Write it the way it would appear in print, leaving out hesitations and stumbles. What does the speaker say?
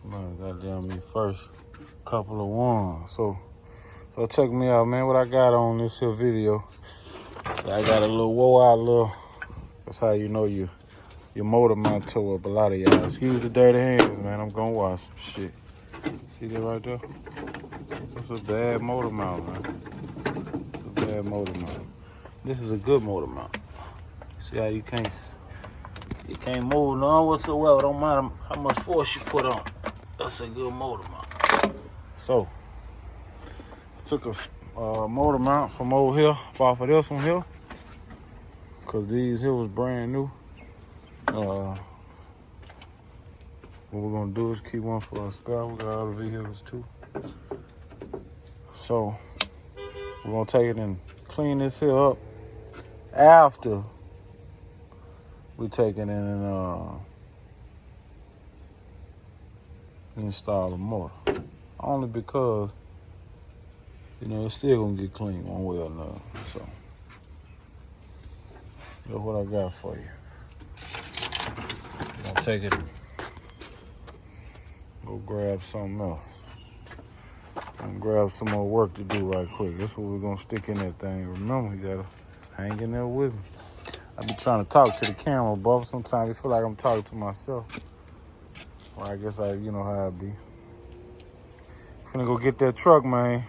Man, goddamn me first couple of ones. So check me out, man. What I got on this here video. So I got a little woe out little. That's how you know your motor mount tore up. A lot of y'all. Excuse the dirty hands, man. I'm gonna wash some shit. See that right there? That's a bad motor mount, man. It's a bad motor mount. This is a good motor mount. See how you can't move none whatsoever. Don't matter how much force you put on. That's a good motor mount. So I took a motor mount from over here, off of this one here, cause these here was brand new. What we're gonna do is keep one for a spare. We got other vehicles too. So we're gonna take it and clean this here up after we take it in and install the motor. Only because, you know, it's still gonna get clean one way or another. So that's what I got for you. I'm gonna take it and go grab something else. And grab some more work to do right quick. That's what we're gonna stick in that thing. Remember, you gotta hang in there with me. I be trying to talk to the camera, but sometimes I feel like I'm talking to myself. Well, I guess you know how I be. Finna go get that truck, man.